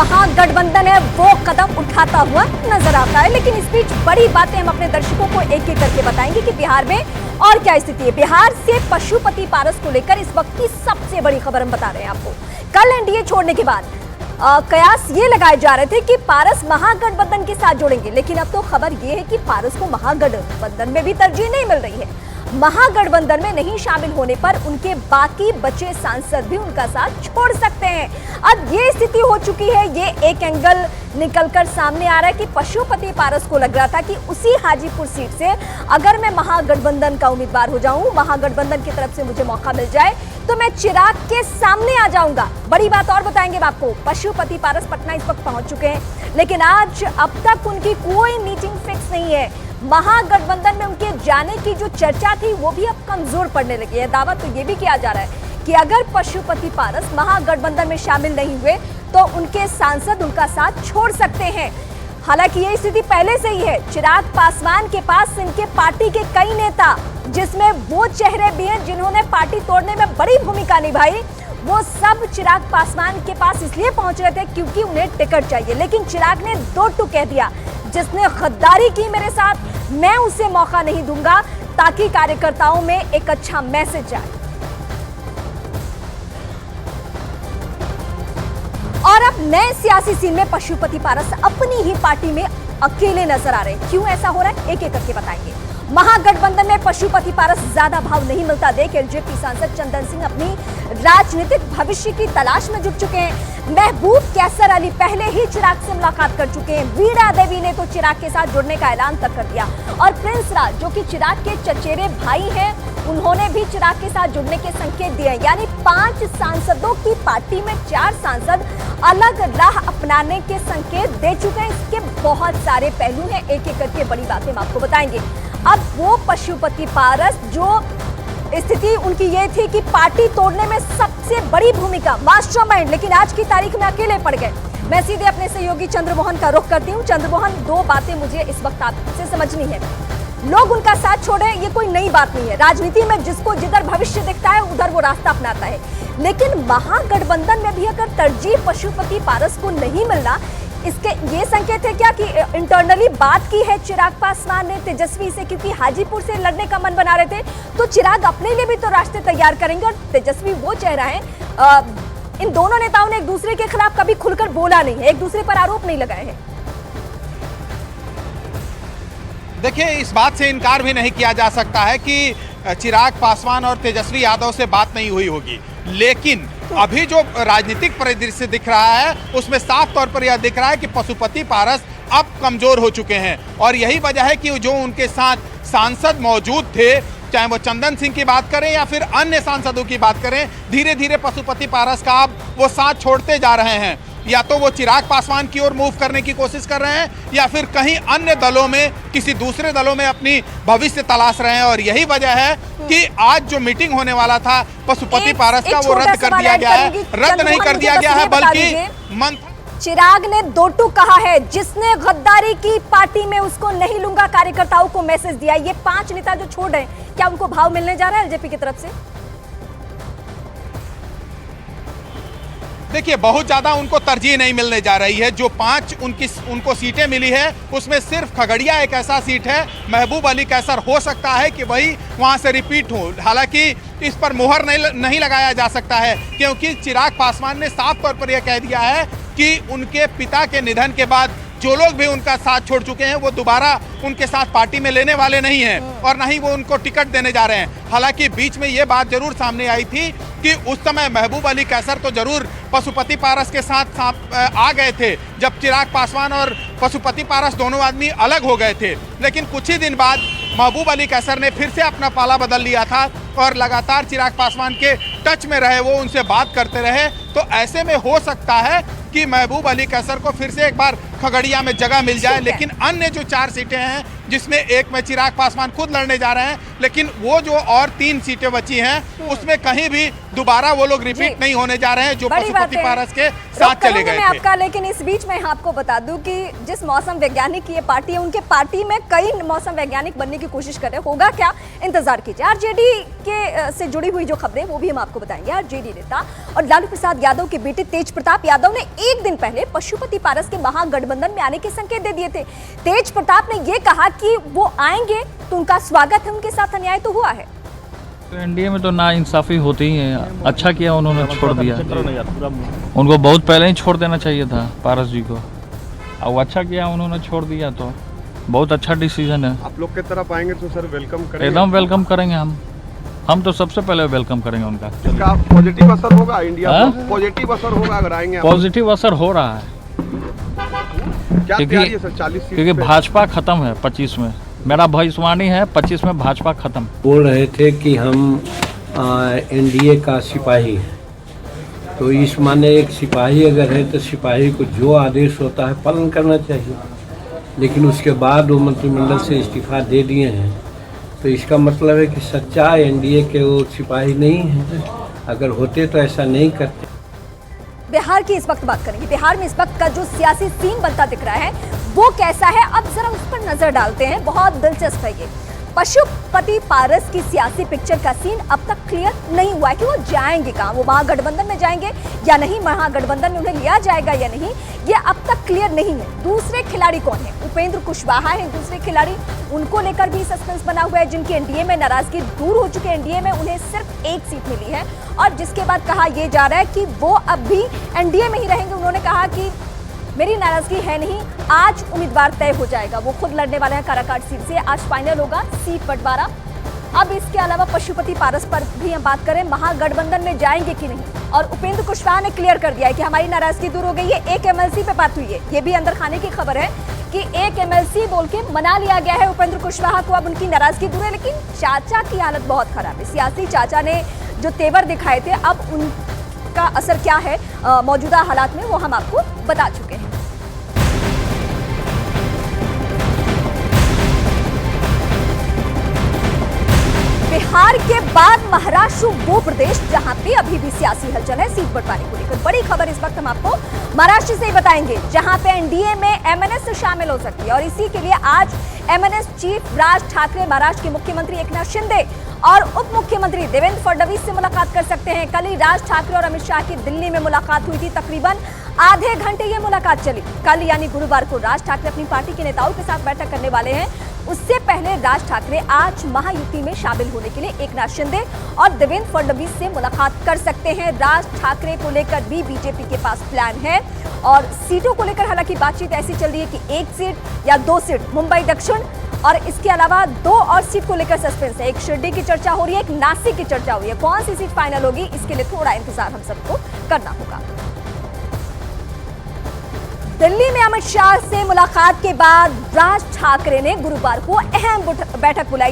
महागठबंधन है वो कदम उठाता हुआ नजर आता है। लेकिन इस बीच बड़ी बातें हम अपने दर्शकों को एक एक करके बताएंगे कि बिहार में और क्या स्थिति है। बिहार से पशुपति पारस को लेकर इस वक्त की सबसे बड़ी खबर हम बता रहे हैं आपको। कल एनडीए छोड़ने के बाद कयास ये लगाए जा रहे थे कि पारस महागठबंधन के साथ जोड़ेंगे, लेकिन अब तो खबर ये है कि पारस को महागठबंधन में भी तरजीह नहीं मिल रही है। महागठबंधन में नहीं शामिल होने पर उनके बाकी बचे सांसद भी उनका साथ छोड़ सकते हैं। अब ये स्थिति हो चुकी है, ये एक एंगल निकलकर सामने आ रहा है कि पशुपति पारस को लग रहा था कि उसी हाजीपुर सीट से अगर मैं महागठबंधन का उम्मीदवार हो जाऊं, महागठबंधन की तरफ से मुझे मौका मिल जाए तो मैं चिराग के सामने आ जाऊंगा। बड़ी बात और बताएंगे आपको, पशुपति पारस पटना इस वक्त पहुंच चुके हैं, लेकिन आज अब तक उनकी कोई मीटिंग फिक्स नहीं है। महागठबंधन में उनके जाने की जो चर्चा थी वो भी अब कमजोर पड़ने लगी है। दावा तो ये भी किया जा रहा है कि अगर पशुपति पारस महागठबंधन में शामिल नहीं हुए तो उनके सांसद उनका साथ छोड़ सकते हैं। हालांकि ये स्थिति पहले से ही है। चिराग पासवान के पास इनके पार्टी के कई नेता, जिसमें वो चेहरे भी हैं जिन्होंने पार्टी तोड़ने में बड़ी भूमिका निभाई, वो सब चिराग पासवान के पास इसलिए पहुंच रहे थे क्योंकि उन्हें टिकट चाहिए। लेकिन चिराग ने दो टूक कह दिया, जिसने गद्दारी की मेरे साथ मैं उसे मौका नहीं दूंगा, ताकि कार्यकर्ताओं में एक अच्छा मैसेज जाए। और अब नए सियासी सीन में पशुपति पारस अपनी ही पार्टी में अकेले नजर आ रहे हैं। क्यों ऐसा हो रहा है, एक एक करके बताएंगे। महागठबंधन में पशुपति पारस ज्यादा भाव नहीं मिलता देख एलजेपी सांसद चंदन सिंह अपनी राजनीतिक भविष्य की तलाश में जुट चुके हैं। महबूब कैसर अली पहले ही चिराग से मुलाकात कर चुके हैं। वीणा देवी ने तो चिराग के साथ जुड़ने का ऐलान तक कर दिया, और प्रिंस राज जो कि चिराग के चचेरे भाई हैं, उन्होंने भी चिराग के साथ जुड़ने के संकेत दिए। यानी 5 सांसदों की पार्टी में 4 सांसद अलग राह अपनाने के संकेत दे चुके हैं। इसके बहुत सारे पहलू हैं, एक एक करके बड़ी बातें हम आपको बताएंगे। अब वो पशुपति पारस जो स्थिति उनकी ये थी कि पार्टी तोड़ने में सबसे बड़ी भूमिका मास्टरमाइंड, लेकिन आज की तारीख में अकेले पड़ गए। मैं सीधे अपने सहयोगी चंद्रमोहन का रुख करती हूँ। चंद्रमोहन, दो बातें मुझे इस वक्त आपसे समझनी है। लोग उनका साथ छोड़े, ये कोई नई बात नहीं है। राजनीति में जिसको जिधर भविष्य दिखता है उधर वो रास्ता अपनाता है। लेकिन महागठबंधन में भी अगर तरजीह पशुपति पारस को नहीं मिलना, इसके ये संकेत है क्या कि इंटरनली बात की है चिराग पासवान ने तेजस्वी से, क्योंकि हाजीपुर से लड़ने का मन बना रहे थे, तो चिराग अपने लिए भी तो रास्ते तैयार करेंगे। और तेजस्वी वो चेहरा है, इन दोनों नेताओं ने एक दूसरे के खिलाफ कभी खुलकर बोला नहीं है, एक दूसरे पर आरोप नहीं लगाए हैं। देखिए, इस बात से इनकार भी नहीं किया जा सकता है कि चिराग पासवान और तेजस्वी यादव से बात नहीं हुई होगी, लेकिन अभी जो राजनीतिक परिदृश्य दिख रहा है उसमें साफ तौर पर यह दिख रहा है कि पशुपति पारस अब कमजोर हो चुके हैं। और यही वजह है कि जो उनके साथ सांसद मौजूद थे, चाहे वो चंदन सिंह की बात करें या फिर अन्य सांसदों की बात करें, धीरे धीरे पशुपति पारस का अब वो साथ छोड़ते जा रहे हैं। या तो वो चिराग पासवान की ओर मूव करने की कोशिश कर रहे हैं या फिर कहीं अन्य दलों में, किसी दूसरे दलों में अपनी भविष्य तलाश रहे हैं। और यही वजह है कि आज जो मीटिंग होने वाला था पशुपति पारस का, वो रद्द कर दिया गया है। रद्द नहीं कर दिया गया है, बल्कि चिराग ने दो टूक कहा है, जिसने गद्दारी की पार्टी में उसको नहीं लूंगा, कार्यकर्ताओं को मैसेज दिया। ये 5 नेता जो छोड़ रहे हैं, क्या उनको भाव मिलने जा रहा है एलजेपी की तरफ से? देखिए, बहुत ज्यादा उनको तरजीह नहीं मिलने जा रही है। जो 5 उनको सीटें मिली है उसमें सिर्फ खगड़िया एक ऐसा सीट है, महबूब अली कैसर हो सकता है कि वही वहां से रिपीट हो। हालांकि इस पर मुहर नहीं लगाया जा सकता है, क्योंकि चिराग पासवान ने साफ तौर पर यह कह दिया है कि उनके पिता के निधन के बाद जो लोग भी उनका साथ छोड़ चुके हैं वो दोबारा उनके साथ पार्टी में लेने वाले नहीं हैं, और ना ही वो उनको टिकट देने जा रहे हैं। हालांकि बीच में ये बात जरूर सामने आई थी कि उस समय महबूब अली कैसर तो जरूर पशुपति पारस के साथ आ गए थे, जब चिराग पासवान और पशुपति पारस दोनों आदमी अलग हो गए थे। लेकिन कुछ ही दिन बाद महबूब अली कैसर ने फिर से अपना पाला बदल लिया था और लगातार चिराग पासवान के टच में रहे, वो उनसे बात करते रहे। तो ऐसे में हो सकता है कि महबूब अली कैसर को फिर से एक बार खगड़िया में जगह मिल जाए। लेकिन अन्य जो 4 सीटें हैं जिसमें एक में चिराग पासवान खुद लड़ने जा रहे हैं, लेकिन वो जो और 3 सीटें बची हैं उसमें कहीं भी दोबारा वो लोग रिपीट नहीं होने जा रहे हैं जो पशुपति पारस के साथ चले गए थे। आपका, लेकिन इस बीच में आपको बता दूं कि जिस मौसम वैज्ञानिक की ये पार्टी है, उनके पार्टी में कई मौसम वैज्ञानिक बनने की कोशिश कर रहे हैं। होगा क्या, इंतजार कीजिए। आरजेडी के से जुड़ी हुई जो खबरें वो भी हम आपको बताएंगे। आरजेडी नेता और लालू प्रसाद यादव के बेटे तेज प्रताप यादव ने एक दिन पहले पशुपति पारस के महागठबंधन में आने के संकेत दे दिए थे। तेज प्रताप ने यह कहा कि वो आएंगे तो उनका स्वागत है, उनके साथ अन्याय तो हुआ है। तो एनडीए में तो ना इंसाफी होती ही है। अच्छा किया उन्होंने छोड़ दिया, उनको बहुत पहले ही छोड़ देना चाहिए था पारस जी को। अब अच्छा किया उन्होंने छोड़ दिया, तो बहुत अच्छा डिसीजन है। आप लोग की तरफ आएंगे तो सर वेलकम करेंगे? एकदम वेलकम करेंगे हम तो सबसे पहले वेलकम करेंगे उनका। इसका पॉजिटिव असर होगा इंडिया पर? पॉजिटिव असर होगा अगर आएंगे? पॉजिटिव असर हो रहा है क्या तैयारी है सर 40 सीट क्योंकि पे? भाजपा खत्म है 25 में। मेरा भविष्यवाणी है 25 में भाजपा खत्म। बोल रहे थे कि हम एनडीए का सिपाही है, तो इस माने एक सिपाही अगर है तो सिपाही को जो आदेश होता है पालन करना चाहिए, लेकिन उसके बाद वो मंत्रिमंडल से इस्तीफा दे दिए हैं, तो इसका मतलब है कि सच्चा एनडीए के वो सिपाही नहीं है। अगर होते तो ऐसा नहीं करते। बिहार की इस वक्त बात करेंगे। बिहार में इस वक्त का जो सियासी सीन बनता दिख रहा है वो कैसा है, अब जरा उस पर नजर डालते हैं। बहुत दिलचस्प है ये। पशुपति पारस की सियासी पिक्चर का सीन अब तक क्लियर नहीं हुआ है कि वो जाएंगे कहां, वो महागठबंधन में जाएंगे या नहीं, महागठबंधन में उन्हें लिया जाएगा या नहीं, ये अब तक क्लियर नहीं है। दूसरे खिलाड़ी कौन है? उपेंद्र कुशवाहा है दूसरे खिलाड़ी, उनको लेकर भी सस्पेंस बना हुआ है, जिनकी एनडीए में नाराजगी दूर हो चुकी है। एनडीए में उन्हें सिर्फ 1 सीट मिली है और जिसके बाद कहा यह जा रहा है कि वो अब भी एनडीए में ही रहेंगे। उन्होंने कहा कि मेरी नाराजगी है नहीं, आज उम्मीदवार तय हो जाएगा। वो खुद लड़ने वाले हैं काराकाट सीट से, आज फाइनल होगा सीट बंटवारा। अब इसके अलावा पशुपति पारस पर भी हम बात करें, महागठबंधन में जाएंगे कि नहीं, और उपेंद्र कुशवाहा ने क्लियर कर दिया है कि हमारी नाराजगी दूर हो गई है। एक एमएलसी पे बात हुई है, ये भी अंदर खाने की खबर है कि एक एमएलसी बोल के मना लिया गया है उपेंद्र कुशवाहा को, अब उनकी नाराजगी दूर है। लेकिन चाचा की हालत बहुत खराब है। सियासी चाचा ने जो तेवर दिखाए थे, अब उनका असर क्या है मौजूदा हालात में, वो हम आपको बता चुके हैं। बिहार के बाद महाराष्ट्र वो प्रदेश जहां पे अभी भी सियासी हलचल है सीट बंटवारे को लेकर। बड़ी खबर इस वक्त हम आपको महाराष्ट्र से ही बताएंगे, जहां पे एनडीए में एमएनएस शामिल हो सकती है। और इसी के लिए आज एमएनएस चीफ राज ठाकरे महाराष्ट्र के मुख्यमंत्री एकनाथ शिंदे और उप मुख्यमंत्री देवेंद्र फडणवीस से मुलाकात कर सकते हैं। कल ही राज ठाकरे और अमित शाह की दिल्ली में मुलाकात हुई थी, तकरीबन आधे घंटे ये मुलाकात चली। कल यानी गुरुवार को राज ठाकरे अपनी पार्टी के नेताओं के साथ बैठक करने वाले हैं। उससे पहले राज ठाकरे आज महायुति में शामिल होने के लिए एकनाथ शिंदे और देवेंद्र फडणवीस से मुलाकात कर सकते हैं। राज ठाकरे को लेकर भी बीजेपी के पास प्लान है और सीटों को लेकर हालांकि बातचीत ऐसी चल रही है कि 1 सीट या 2 सीट मुंबई दक्षिण, और इसके अलावा 2 और सीट को लेकर सस्पेंस है। एक शिरडी की चर्चा हो रही है, एक नासिक की चर्चा हो रही है। कौन सी सीट फाइनल होगी, इसके लिए थोड़ा इंतजार हम सबको करना होगा। दिल्ली में अमित शाह से मुलाकात के बाद राज ठाकरे ने गुरुवार को अहम बैठक बुलाई।